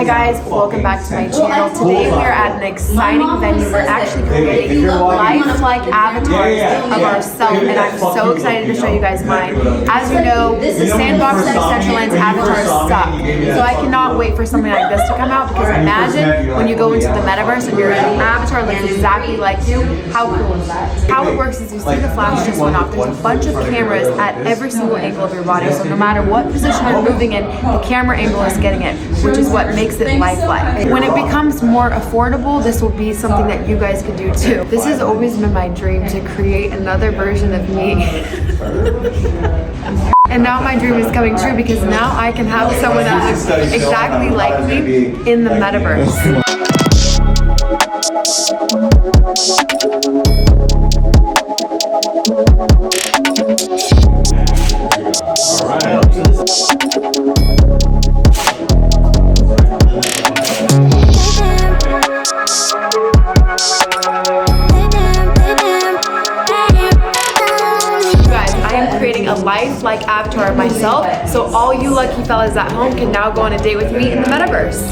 Hi guys, welcome back to my channel. Today we are at an exciting venue. We're actually creating lifelike avatars of ourselves, and I'm so excited to show you guys mine. As you know, the Sandbox and Decentraland's avatars suck, so I cannot wait for something like this to come out, because imagine when you go into the Metaverse and your avatar looks exactly like you. How cool is that? How it works is you see the flash just went off. There's a bunch of cameras at every single angle of your body, so no matter what position you're moving in, the camera angle is getting it, which is what makes it lifelike. When it becomes more affordable, this will be something that you guys can do too. This has always been my dream, to create another version of me. And now my dream is coming true, because now I can have someone that looks exactly like me in the Metaverse. A lifelike avatar of myself, so all you lucky fellas at home can now go on a date with me in the Metaverse.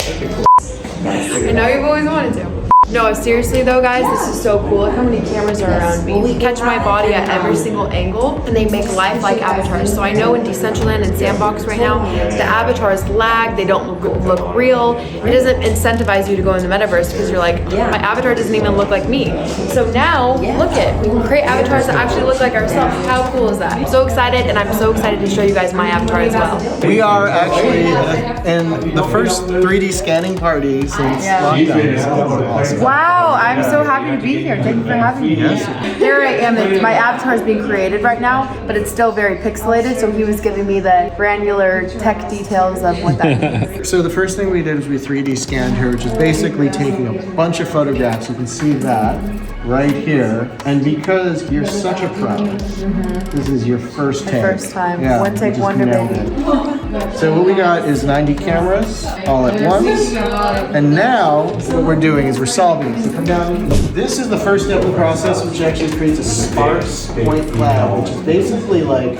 I know you've always wanted to. No, seriously though guys, this is so cool. Look how many cameras are around me. They catch my body at every single angle, and they make lifelike avatars. So I know in Decentraland and Sandbox right now, the avatars lag, they don't look real. It doesn't incentivize you to go in the Metaverse, because you're like, my avatar doesn't even look like me. So now, look it, we can create avatars that actually look like ourselves. How cool is that? I'm so excited, and I'm so excited to show you guys my avatar as well. We are actually in the first 3D scanning party since lockdown. Awesome. Wow, I'm so happy to be here. Thank you for having me. Yes. Here I am. My avatar is being created right now, but it's still very pixelated, so he was giving me the granular tech details of what that means. So the first thing we did was we 3D scanned her, which is basically taking a bunch of photographs. You can see that right here. And because you're such a pro, this is your first take. First time. Yeah, One take wonder, baby. So what we got is 90 cameras all at once. And now what we're doing is we're solving it. So come down. This is the first step of the process, which actually creates a sparse point cloud, which is basically like,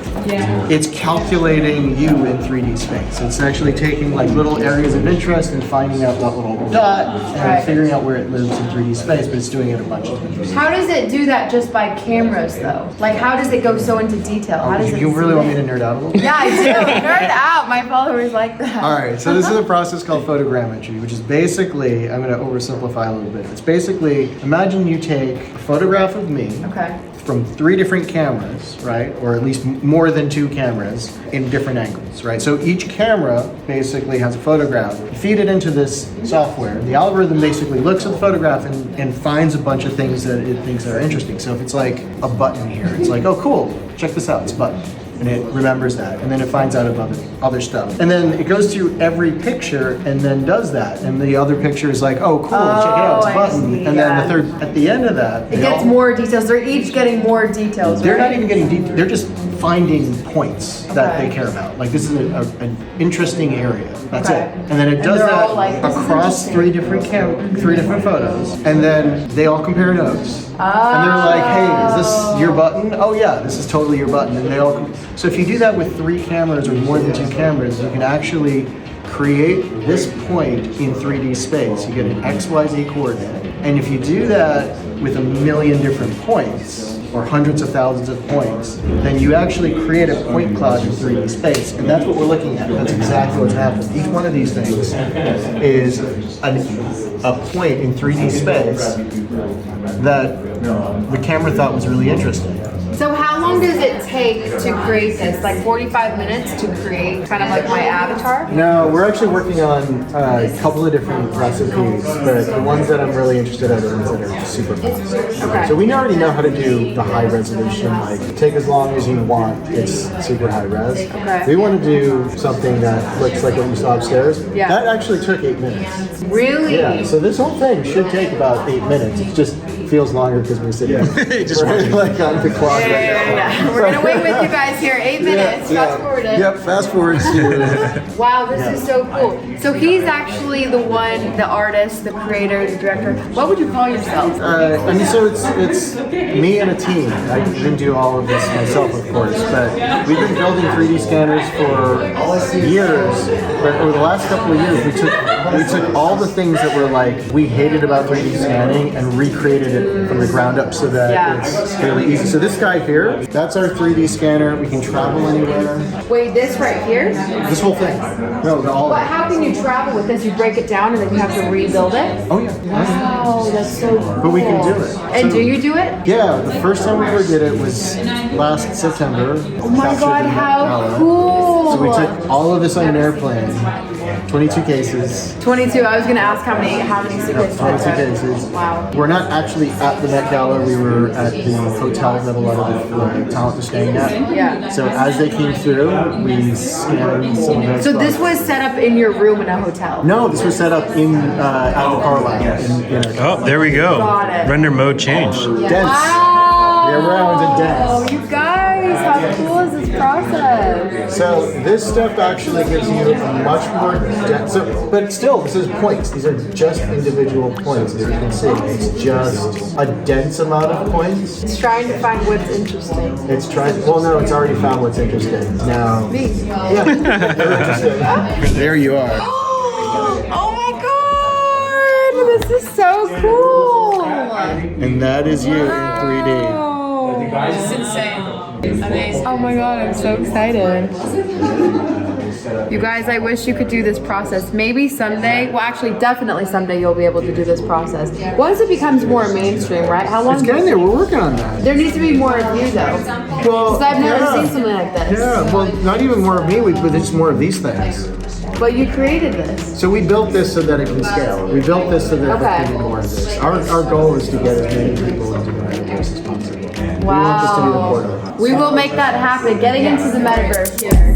it's calculating you in 3D space. It's actually taking like little areas of interest and finding out that little dot and figuring out where it lives in 3D space, but it's doing it a bunch of times. How does it do that just by cameras though? Like how does it go so into detail? How does You really want me to nerd out a little bit? Yeah, I do. Nerd out. My followers like that. All right, so this is a process called photogrammetry, which is basically, I'm going to oversimplify a little bit. It's basically, imagine you take a photograph of me from 3 different cameras, right? Or at least more than 2 cameras in different angles, right? So each camera basically has a photograph. You feed it into this software. The algorithm basically looks at the photograph and finds a bunch of things that it thinks are interesting. So if it's like a button here, it's like, oh cool, check this out, it's a button. And it remembers that, and then it finds out about other stuff. And then it goes through every picture and then does that. And the other picture is like, oh cool, check it out, it's a button. And then the third, at the end of that, it gets more details. They're each getting more details, They're not even getting details, they're just finding points that they care about. Like this is an interesting area, that's it. And then it does that across 3 different photos. And then they all compare notes. And they're like, hey, is this your button? Oh yeah, this is totally your button. And they all. So if you do that with 3 cameras or more than 2 cameras, you can actually create this point in 3D space. You get an XYZ coordinate. And if you do that with 1 million different points, or hundreds of thousands of points, then you actually create a point cloud in 3D space. And that's what we're looking at. That's exactly what's happening. Each one of these things is a point in 3D space that the camera thought was really interesting. So how long does it take to create this? Like 45 minutes to create kind of like my avatar? No, we're actually working on a couple of different recipes, but the ones that I'm really interested in are the ones that are super fast. Okay. So we already know how to do the high resolution, like take as long as you want, it's super high res. Okay. We want to do something that looks like what you saw upstairs. Yeah. That actually took 8 minutes. Really? Yeah, so this whole thing should take about 8 minutes. It's just feels longer because we're sitting Just right, like on the clock. Yeah. We're gonna wait with you guys here. 8 minutes. Fast forward it. Yep, fast forward to Wow, this is so cool. So he's actually the artist, the creator, the director. What would you call yourself? I mean, so it's me and a team. I didn't do all of this myself, of course, but we've been building 3D scanners for years. But over the last couple of years, we took all the things that were like we hated about 3D scanning and recreated it from the ground up so that it's really easy. So this guy here, that's our 3D scanner. We can travel anywhere. Wait, this right here? This whole thing. No, all. But how can you travel with this? You break it down and then you have to rebuild it? Oh yeah. Wow, that's so cool. But we can do it. And do you do it? Yeah, the first time we ever did it was last September. Oh my god, how cool! So we took all of this on an airplane, 22 cases. 22. I was gonna ask how many suitcases. 22 cases. Wow. We're not actually at the Met Gala. We were at the hotel that a lot of the talent was staying at. Yeah. So as they came through, we scanned some of their So this stuff. was set up in your room in a hotel? No, this was set up in at the Carlisle. Oh, there we go. Got it. Render mode changed. Dense. Wow! Yeah, round and dense. You guys, how cool is this process? So this stuff actually gives you a much more dense. But still, this is points. These are just individual points, as you can see. It's just a dense amount of points. It's trying to find what's interesting. It's trying. Well, no, it's already found what's interesting. Now, Me. yeah, you're interesting. There you are. Oh my god! This is so cool! And that is you in 3D. It's insane. Amazing. Oh my god, I'm so excited. You guys, I wish you could do this process. Maybe someday, well actually definitely someday you'll be able to do this process. Once it becomes more mainstream, right? How long? It's getting there. We're working on that. There needs to be more of you though. Well, Because I've never yeah. seen something like this. Yeah, well, not even more of me, but it's more of these things. But you created this. So we built this so that it can scale. We built this so that we can do more of this. Our goal is to get as many people into the Metaverse as possible. We want this to be the portal. We will make that happen. Getting into the Metaverse here.